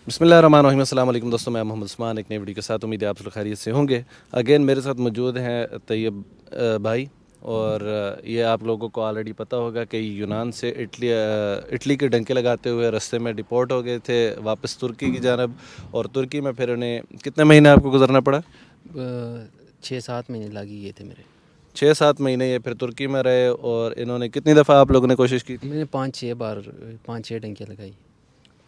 بسم اللہ الرحمن الرحیم. السلام علیکم دوستوں, میں محمد عثمان ایک نئی ویڈیو کے ساتھ. امید ہے آپ سب خیریت سے ہوں گے. اگین میرے ساتھ موجود ہیں طیب بھائی, اور یہ آپ لوگوں کو آلریڈی پتہ ہوگا کہ یونان سے اٹلی کے ڈنکے لگاتے ہوئے رستے میں ڈپورٹ ہو گئے تھے واپس ترکی کی جانب, اور ترکی میں پھر انہیں کتنے مہینے آپ کو گزرنا پڑا؟ 6-7 مہینے لگی گئے تھے میرے. 6-7 مہینے یہ پھر ترکی میں رہے. اور انہوں نے کتنی دفعہ آپ لوگوں نے کوشش کی تھی؟ میں نے 5-6 بار 5-6 ڈنکیاں لگائی.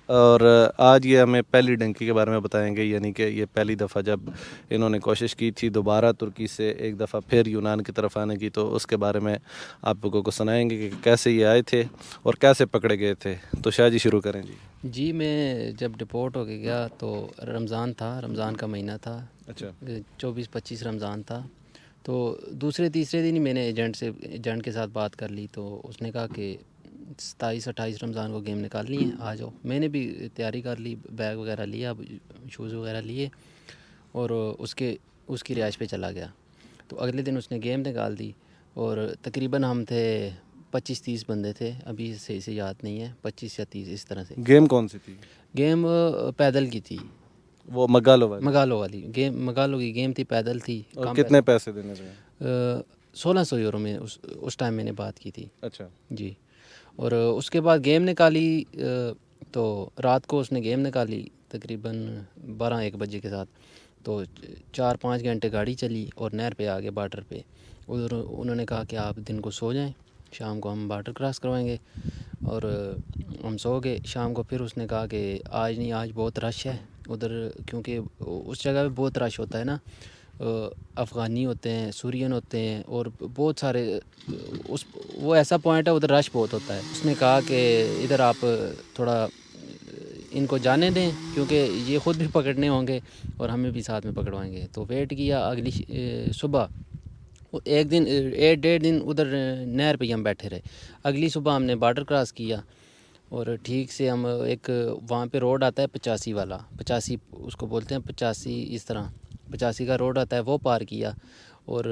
اور آج یہ ہمیں پہلی ڈنکی کے بارے میں بتائیں گے, یعنی کہ یہ پہلی دفعہ جب انہوں نے کوشش کی تھی دوبارہ ترکی سے ایک دفعہ پھر یونان کی طرف آنے کی, تو اس کے بارے میں آپ لوگوں کو سنائیں گے کہ کیسے یہ آئے تھے اور کیسے پکڑے گئے تھے. تو شاہ جی شروع کریں. جی میں جب ڈپورٹ ہو کے گیا تو رمضان تھا, رمضان کا مہینہ تھا. اچھا. 24-25 رمضان تھا. تو دوسرے تیسرے دن ہی میں نے ایجنٹ کے ساتھ بات کر لی. تو اس نے کہا کہ 27-28 رمضان کو گیم نکالنی ہے, آ جاؤ. میں نے بھی تیاری کر لی, بیگ وغیرہ لیا, شوز وغیرہ لیے, اور اس کی رہائش پہ چلا گیا. تو اگلے دن اس نے گیم نکال دی, اور تقریباً ہم تھے 25-30 بندے تھے, ابھی صحیح سے یاد نہیں ہے, 25 یا 30 اس طرح سے. گیم کون سی تھی؟ گیم پیدل کی تھی, وہ مگالو والی گیم. مگالو کی گیم تھی, پیدل تھی. اور کتنے پیسے دینے تھے؟ 1600 یورو میں اس ٹائم میں نے بات کی تھی. اچھا جی. اور اس کے بعد گیم نکالی, تو رات کو اس نے گیم نکالی تقریباً 12-1 بجے کے ساتھ. تو 4-5 گھنٹے گاڑی چلی اور نہر پہ آگے بارڈر پہ. ادھر انہوں نے کہا کہ آپ دن کو سو جائیں, شام کو ہم بارڈر کراس کروائیں گے. اور ہم سو گئے. شام کو پھر اس نے کہا کہ آج نہیں, آج بہت رش ہے ادھر, کیونکہ اس جگہ پہ بہت رش ہوتا ہے نا. افغانی ہوتے ہیں, سورین ہوتے ہیں, اور بہت سارے وہ ایسا پوائنٹ ہے ادھر رش بہت ہوتا ہے. اس نے کہا کہ ادھر آپ تھوڑا ان کو جانے دیں, کیونکہ یہ خود بھی پکڑنے ہوں گے اور ہمیں بھی ساتھ میں پکڑوائیں گے. تو ویٹ کیا. اگلی صبح 1-1.5 دن ادھر نہر پہ ہی ہم بیٹھے رہے. اگلی صبح ہم نے بارڈر کراس کیا, اور ٹھیک سے ہم ایک وہاں پہ روڈ آتا ہے 85 والا, 85 اس کو بولتے ہیں, 85 اس طرح 85 کا روڈ آتا ہے, وہ پار کیا. اور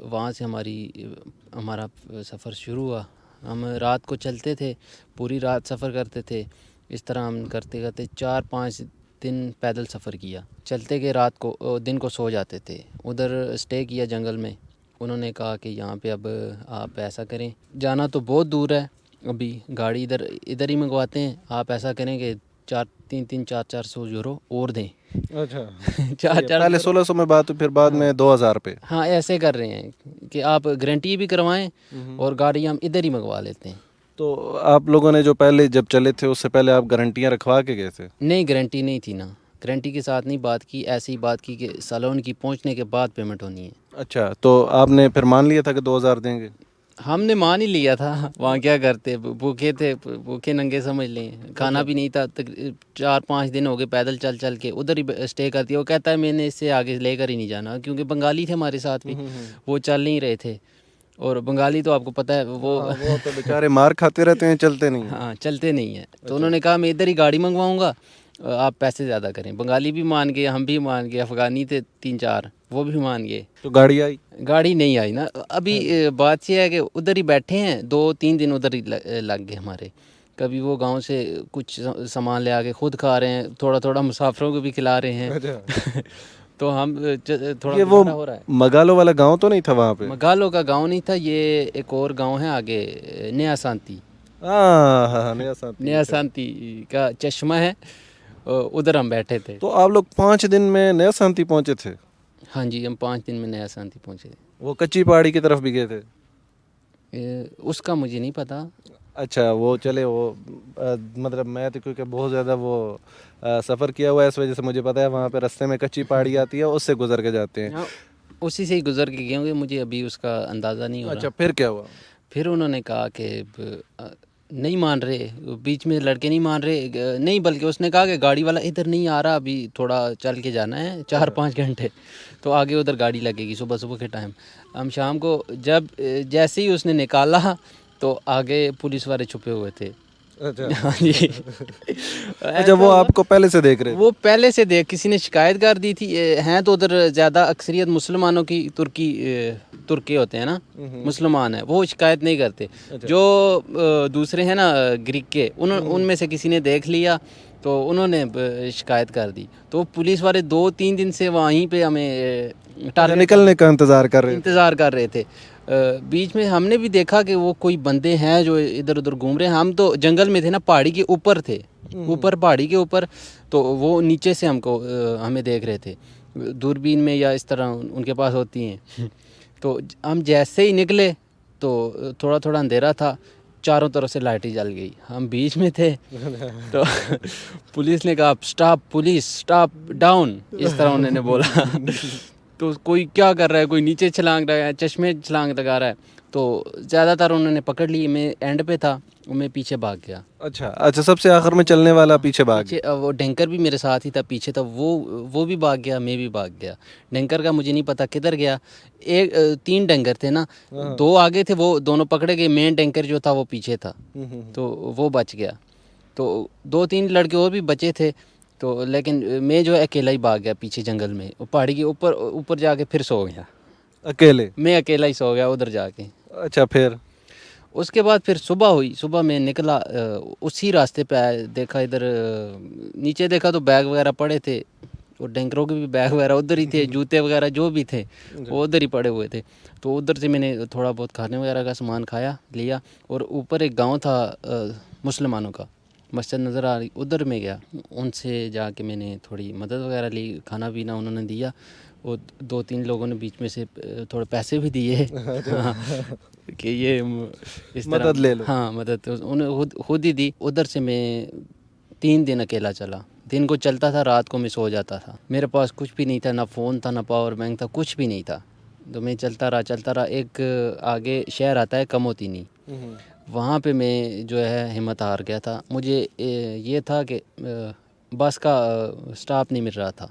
وہاں سے ہمارا سفر شروع ہوا. ہم رات کو چلتے تھے, پوری رات سفر کرتے تھے. اس طرح ہم کرتے کرتے 4-5 دن پیدل سفر کیا. چلتے گئے, رات کو دن کو سو جاتے تھے. ادھر اسٹے کیا جنگل میں. انہوں نے کہا کہ یہاں پہ اب آپ ایسا کریں, جانا تو بہت دور ہے, ابھی گاڑی ادھر ہی منگواتے ہیں. آپ ایسا کریں کہ 400 یورو اور دیں. اچھا. پہلے 1600 میں بات, پھر بعد میں 2000 پہ. ہاں ایسے کر رہے ہیں کہ آپ گارنٹی بھی کروائیں, اور گاڑی ہم ادھر ہی منگوا لیتے ہیں. تو آپ لوگوں نے جو پہلے جب چلے تھے اس سے پہلے آپ گارنٹیاں رکھوا کے گئے تھے؟ نہیں, گارنٹی نہیں تھی نا. گارنٹی کے ساتھ نہیں بات کی, ایسی ہی بات کی کہ سالون کی پہنچنے کے بعد پیمنٹ ہونی ہے. اچھا, تو آپ نے پھر مان لیا تھا کہ 2000 دیں گے؟ ہم نے مان ہی لیا تھا. وہاں کیا کرتے, بھوکے تھے, بھوکے ننگے سمجھ لیں. کھانا بھی نہیں تھا. 4-5 دن ہو گئے پیدل چل کے, ادھر ہی اسٹے کر دیا. وہ کہتا ہے میں نے اس سے آگے لے کر ہی نہیں جانا, کیونکہ بنگالی تھے ہمارے ساتھ بھی, وہ چل نہیں رہے تھے. اور بنگالی تو آپ کو پتہ ہے وہ تو بیچارے مار کھاتے رہتے ہیں, چلتے نہیں ہیں. ہاں چلتے نہیں ہیں. تو انہوں نے کہا میں ادھر ہی گاڑی منگواؤں گا, آپ پیسے زیادہ کریں. بنگالی بھی مان گئے, ہم بھی مان گئے, افغانی تھے 3-4 وہ بھی مان گئے. تو گاڑی آئی؟ گاڑی نہیں آئی نا. ابھی بات یہ ہے کہ ادھر ہی بیٹھے ہیں, 2-3 دن ادھر ہی لگ گئے ہمارے. کبھی وہ گاؤں سے کچھ سامان لے آ کے خود کھا رہے ہیں, تھوڑا تھوڑا مسافروں کو بھی کھلا رہے ہیں. تو ہم تھوڑا گزارا ہو رہا ہے. مگالو والا گاؤں تو نہیں تھا وہاں پہ؟ مگالو کا گاؤں نہیں تھا, یہ ایک اور گاؤں ہے آگے, نیا سانتی. نیا سانتی کا چشمہ ہے, ادھر ہم بیٹھے تھے. تو آپ لوگ 5 دن میں نیا سانتی پہنچے تھے؟ ہاں جی, ہم 5 دن میں نیا سانتی پہنچے. وہ کچی پہاڑی کی طرف بھی گئے تھے؟ اس کا مجھے نہیں پتا. اچھا, وہ چلے, وہ مطلب میں تو کیونکہ بہت زیادہ وہ سفر کیا ہوا ہے, اس وجہ سے مجھے پتا ہے وہاں پہ رستے میں کچی پہاڑی آتی ہے, اس سے گزر کے جاتے ہیں. اسی سے ہی گزر کے گئے ہوں گے, مجھے ابھی اس کا اندازہ نہیں ہو رہا. اچھا, پھر کیا ہوا؟ پھر انہوں نے کہا کہ نہیں مان رہے, بیچ میں لڑکے نہیں مان رہے, نہیں بلکہ اس نے کہا کہ گاڑی والا ادھر نہیں آ رہا, ابھی تھوڑا چل کے جانا ہے 4-5 گھنٹے, تو آگے ادھر گاڑی لگے گی صبح کے ٹائم. ہم شام کو جب جیسے ہی اس نے نکالا تو آگے پولیس والے چھپے ہوئے تھے. اچھا, وہ آپ کو پہلے سے دیکھ رہے تھے؟ وہ پہلے سے کسی نے شکایت کر دی تھی. ہیں تو ادھر زیادہ اکثریت مسلمانوں کی, ترکی ہوتے ہیں نا, مسلمان ہیں, وہ شکایت نہیں کرتے. جو دوسرے ہیں نا گریک کے, ان میں سے کسی نے دیکھ لیا تو انہوں نے شکایت کر دی. تو پولیس والے 2-3 دن سے وہیں پہ ہمیں نکلنے کا انتظار کر رہے انتظار کر رہے تھے. بیچ میں ہم نے بھی دیکھا کہ وہ کوئی بندے ہیں جو ادھر ادھر گھوم رہے ہیں. ہم تو جنگل میں تھے نا, پہاڑی کے اوپر تھے, اوپر پہاڑی کے اوپر. تو وہ نیچے سے ہمیں دیکھ رہے تھے دوربین میں یا اس طرح ان کے پاس ہوتی ہیں. تو ہم جیسے ہی نکلے تو تھوڑا تھوڑا اندھیرا تھا, چاروں طرف سے لائٹیں جل گئی, ہم بیچ میں تھے. تو پولیس نے کہا سٹاپ پولیس سٹاپ ڈاؤن, اس طرح انہوں نے بولا. تو کوئی کیا کر رہا ہے, کوئی نیچے چھلانگ لگا ہے, چشمے چھلانگ لگا رہا ہے. تو زیادہ تر انہوں نے پکڑ لی. میں اینڈ پہ تھا, میں پیچھے بھاگ گیا. اچھا, سب سے آخر میں چلنے والا پیچھے بھاگ گیا. وہ ڈینکر بھی میرے ساتھ ہی تھا, پیچھے تھا. وہ بھی بھاگ گیا, میں بھی بھاگ گیا. ڈینکر کا مجھے نہیں پتا کدھر گیا. 3 ڈینکر تھے نا, 2 آگے تھے, وہ دونوں پکڑے گئے. مین ڈینکر جو تھا وہ پیچھے تھا, تو وہ بچ گیا. تو 2-3 لڑکے اور بھی بچے تھے. تو لیکن میں جو ہے اکیلا ہی بھاگ گیا پیچھے جنگل میں. پہاڑی کے اوپر جا کے پھر سو گیا اکیلے. میں اکیلا ہی سو گیا ادھر جا کے. اچھا, پھر اس کے بعد پھر صبح ہوئی. صبح میں نکلا, اسی راستے پہ دیکھا ادھر نیچے دیکھا تو بیگ وغیرہ پڑے تھے. اور ڈینکروں کے بھی بیگ وغیرہ ادھر ہی تھے, جوتے وغیرہ جو بھی تھے وہ ادھر ہی پڑے ہوئے تھے. تو ادھر سے میں نے تھوڑا بہت کھانے وغیرہ کا سامان کھایا لیا. اور اوپر ایک گاؤں تھا مسلمانوں کا, مسجد نظر آ رہی, ادھر میں گیا. ان سے جا کے میں نے تھوڑی مدد وغیرہ لی, کھانا پینا انہوں نے دیا. اور 2-3 لوگوں نے بیچ میں سے تھوڑے پیسے بھی دیے کہ یہ اس طرح مدد لے لو. ہاں, مدد انہیں خود ہی دی. ادھر سے میں 3 دن اکیلا چلا. دن کو چلتا تھا, رات کو میں سو جاتا تھا. میرے پاس کچھ بھی نہیں تھا, نہ فون تھا, نہ پاور بینک تھا, کچھ بھی نہیں تھا. تو میں چلتا رہا. ایک آگے شہر آتا ہے کموتینی, وہاں پہ میں جو ہے ہمت ہار گیا تھا. مجھے یہ تھا کہ بس کا سٹاپ نہیں مل رہا تھا.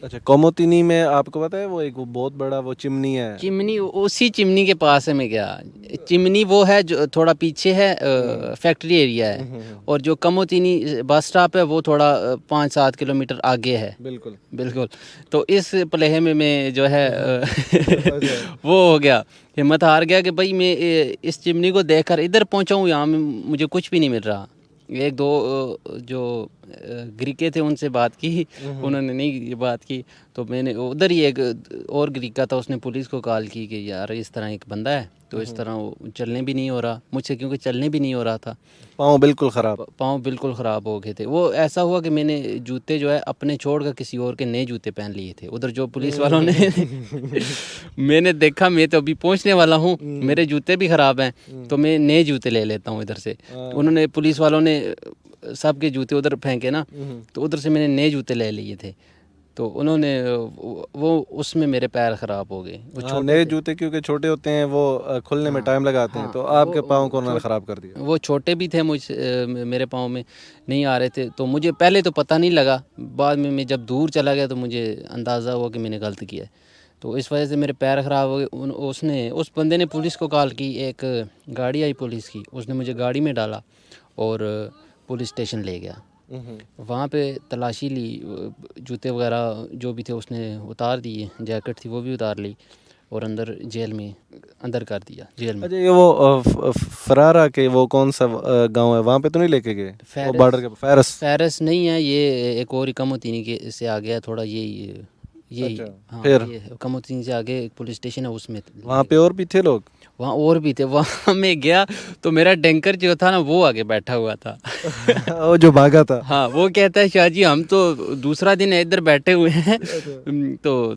اچھا, کوموتینی میں آپ کو پتہ ہے وہ ایک بہت بڑا وہ چمنی ہے. چمنی, اسی چمنی کے پاس ہے میں گیا. چمنی وہ ہے جو تھوڑا پیچھے ہے, فیکٹری ایریا ہے. اور جو کموتینی بس سٹاپ ہے وہ تھوڑا 5-7 کلومیٹر آگے ہے. بالکل. تو اس پلہے میں جو ہے وہ ہو گیا, ہمت ہار گیا کہ بھائی میں اس چمنی کو دیکھ کر ادھر پہنچاؤں, یہاں مجھے کچھ بھی نہیں مل رہا. 1-2 جو گریکے تھے ان سے بات کی, انہوں نے نہیں بات کی. تو میں نے ادھر ہی ایک اور گریکا تھا, اس نے پولیس کو کال کی کہ یار اس طرح ایک بندہ ہے. تو اس طرح چلنے بھی نہیں ہو رہا مجھ سے, کیونکہ چلنے بھی نہیں ہو رہا تھا. پاؤں بالکل خراب ہو گئے تھے. وہ ایسا ہوا کہ میں نے جوتے جو ہے اپنے چھوڑ کر کسی اور کے نئے جوتے پہن لیے تھے. ادھر جو پولیس والوں نے میں نے دیکھا میں تو ابھی پہنچنے والا ہوں, میرے جوتے بھی خراب ہیں, تو میں نئے جوتے لے لیتا ہوں ادھر سے. انہوں نے پولیس والوں نے سب کے جوتے ادھر پھینکے نا, تو ادھر سے میں نے نئے جوتے لے لیے تھے. تو انہوں نے وہ اس میں میرے پیر خراب ہو گئے. وہ نئے جوتے کیونکہ چھوٹے ہوتے ہیں, وہ کھلنے میں ٹائم لگاتے ہیں, تو آپ کے پاؤں کو انہوں نے خراب کر دیا. وہ چھوٹے بھی تھے, میرے پاؤں میں نہیں آ رہے تھے. تو مجھے پہلے تو پتہ نہیں لگا, بعد میں جب دور چلا گیا تو مجھے اندازہ ہوا کہ میں نے غلط کیا ہے. تو اس وجہ سے میرے پیر خراب ہو گئے. اس بندے نے پولیس کو کال کی, ایک گاڑی آئی پولیس کی, اس نے مجھے گاڑی میں ڈالا اور پولیس اسٹیشن لے گیا. وہاں پہ تلاشی لی, جوتے وغیرہ جو بھی تھے اس نے اتار دیے, جیکٹ تھی وہ بھی اتار لی, اور اندر جیل میں اندر کر دیا جیل میں. اچھا, یہ وہ فرارا کے وہ کون سا گاؤں ہے, وہاں پہ تو نہیں لے کے گئے؟ بارڈر کے فیرس نہیں ہے, یہ ایک اور کموتینی کے سے آ گیا تھوڑا. یہی پھر کموتینی سے آگے ایک پولیس اسٹیشن ہے, اس میں. وہاں پہ اور بھی تھے لوگ؟ وہاں اور بھی تھے. وہاں میں گیا تو میرا ڈینکر جو تھا نا وہ آگے بیٹھا ہوا تھا. وہ جو بھاگا تھا. ہاں, وہ کہتا ہے شاہ جی ہم تو دوسرا دن ادھر بیٹھے ہوئے ہیں, تو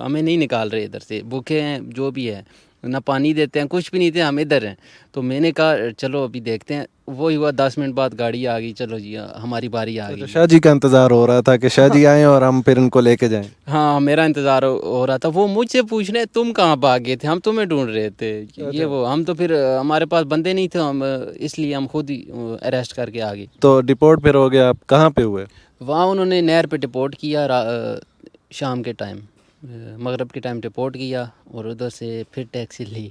ہمیں نہیں نکال رہے ادھر سے, بھوکے ہیں جو بھی ہے, نہ پانی دیتے ہیں, کچھ بھی نہیں تھے, ہم ادھر ہیں. تو میں نے کہا چلو ابھی دیکھتے ہیں. وہی ہوا 10 منٹ بعد گاڑی آ گئی, چلو جی ہماری باری آ گئی. شاہ جی کا انتظار ہو رہا تھا کہ شاہ جی آئیں اور ہم پھر ان کو لے کے جائیں. ہاں, میرا انتظار ہو رہا تھا. وہ مجھ سے پوچھ رہے تم کہاں بھاگ گئے تھے, ہم تمہیں ڈھونڈ رہے تھے. یہ وہ ہم تو پھر ہمارے پاس بندے نہیں تھے, ہم اس لیے ہم خود ہی اریسٹ کر کے آ گئے. تو ڈپورٹ پھر ہو گیا, آپ کہاں پہ ہوئے؟ وہاں انہوں نے نہر پہ ڈپورٹ کیا, شام کے ٹائم, مغرب کے ٹائم ڈپورٹ کیا, اور ادھر سے پھر ٹیکسی لی.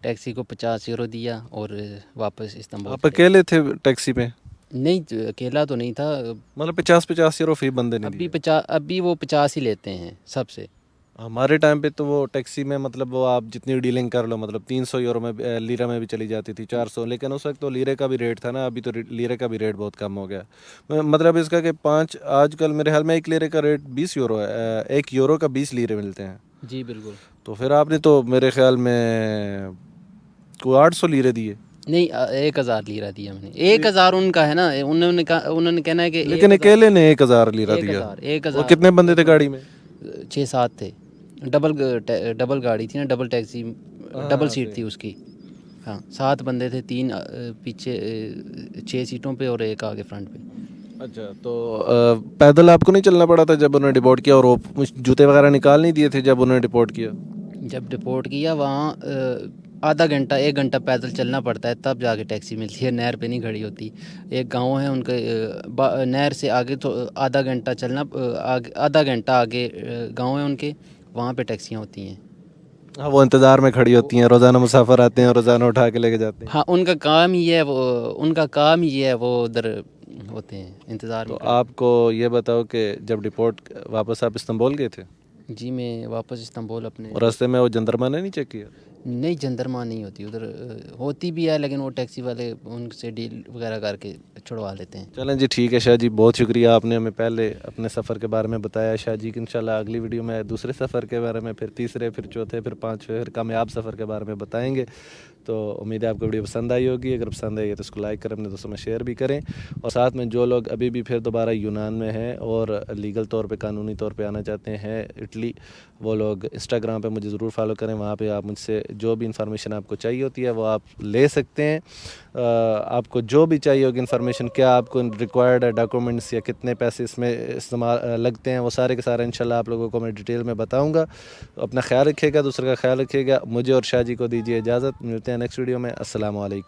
ٹیکسی کو 50 یورو دیا اور واپس استنبول. آپ اکیلے تھے ٹیکسی پہ؟ نہیں, اکیلا تو نہیں تھا. مطلب 50 یورو فی بندے نہیں دیے؟ ابھی وہ 50 ہی لیتے ہیں سب سے. ہمارے ٹائم پہ تو وہ ٹیکسی میں مطلب وہ آپ جتنی ڈیلنگ کر لو مطلب 300 یورو میں لیرہ میں بھی چلی جاتی تھی 400, لیکن اس وقت تو لیرے کا بھی ریٹ تھا نا, ابھی تو لیرے کا بھی ریٹ بہت کم ہو گیا. مطلب اس کا کہ آج کل میرے خیال میں ایک لیرے کا ریٹ 20 یورو ہے, 1 یورو کا 20 لیرے ملتے ہیں. جی بالکل. تو پھر آپ نے تو میرے خیال میں کوئی 800 لیرے دیے. نہیں 1000 لیرہ دیا میں نے. 1000 ان کا ہے نا, انہوں نے کہنا ہے کہ لیکن اکیلے نے 1000 لیرہ دیا. 1000 اور کتنے بندے تھے گاڑی میں؟ 6-7 تھے. ڈبل گاڑی تھی نا, ڈبل ٹیکسی, ڈبل سیٹ تھی اس کی. ہاں 7 بندے تھے, 3 پیچھے 6 سیٹوں پہ اور ایک آگے فرنٹ پہ. اچھا, تو پیدل آپ کو نہیں چلنا پڑا تھا جب انہوں نے ڈپورٹ کیا, اور وہ جوتے وغیرہ نکال نہیں دیے تھے جب انہوں نے ڈپورٹ کیا؟ جب ڈپورٹ کیا وہاں آدھا گھنٹہ 1 گھنٹہ پیدل چلنا پڑتا ہے, تب جا کے ٹیکسی ملتی ہے, نہر پہ نہیں کھڑی ہوتی. ایک گاؤں ہے ان کے نہر سے آگے تو آدھا گھنٹہ چلنا, آدھا گھنٹہ آگے گاؤں ہے ان کے, وہاں پہ ٹیکسیاں ہوتی ہیں. ہاں, وہ انتظار میں کھڑی ہوتی ہیں, روزانہ مسافر آتے ہیں اور روزانہ اٹھا کے لے کے جاتے ہیں. ہاں ان کا کام ہی ہے, وہ ادھر ہوتے ہیں انتظار میں. تو آپ کو یہ بتاؤ کہ جب ڈپورٹ واپس آپ استنبول گئے تھے, جی میں واپس استنبول اپنے. اور راستے میں وہ جندرما نے نہیں چیک کیا؟ نہیں جندرما نہیں ہوتی ادھر, ہوتی بھی ہے لیکن وہ ٹیکسی والے ان سے ڈیل وغیرہ کر کے چھڑوا لیتے ہیں. چلیں جی ٹھیک ہے شاہ جی, بہت شکریہ, آپ نے ہمیں پہلے اپنے سفر کے بارے میں بتایا. شاہ جی کہ انشاءاللہ اگلی ویڈیو میں دوسرے سفر کے بارے میں, پھر تیسرے, پھر چوتھے, پھر پانچویں, پھر کامیاب سفر کے بارے میں بتائیں گے. تو امید ہے آپ کو ویڈیو پسند آئی ہوگی. اگر پسند آئی ہے تو اس کو لائک کریں, اپنے دوستوں میں شیئر بھی کریں. اور ساتھ میں جو لوگ ابھی بھی پھر دوبارہ یونان میں ہیں اور لیگل طور پہ, قانونی طور پہ آنا چاہتے ہیں اٹلی, وہ لوگ انسٹاگرام پہ مجھے ضرور فالو کریں. وہاں پہ آپ مجھ سے جو بھی انفارمیشن آپ کو چاہیے ہوتی ہے وہ آپ لے سکتے ہیں. آپ کو جو بھی چاہیے ہوگی انفارمیشن, کیا آپ کو ریکوائرڈ ہے ڈاکومنٹس, یا کتنے پیسے اس میں استعمال لگتے ہیں, وہ سارے کے سارے انشاءاللہ آپ لوگوں کو میں ڈیٹیل میں بتاؤں گا. اپنا خیال رکھیے گا, دوسرے کا خیال رکھیے گا. مجھے اور شاہ جی کو دیجیے اجازت, ملتے ہیں نیکسٹ ویڈیو میں. السلام علیکم.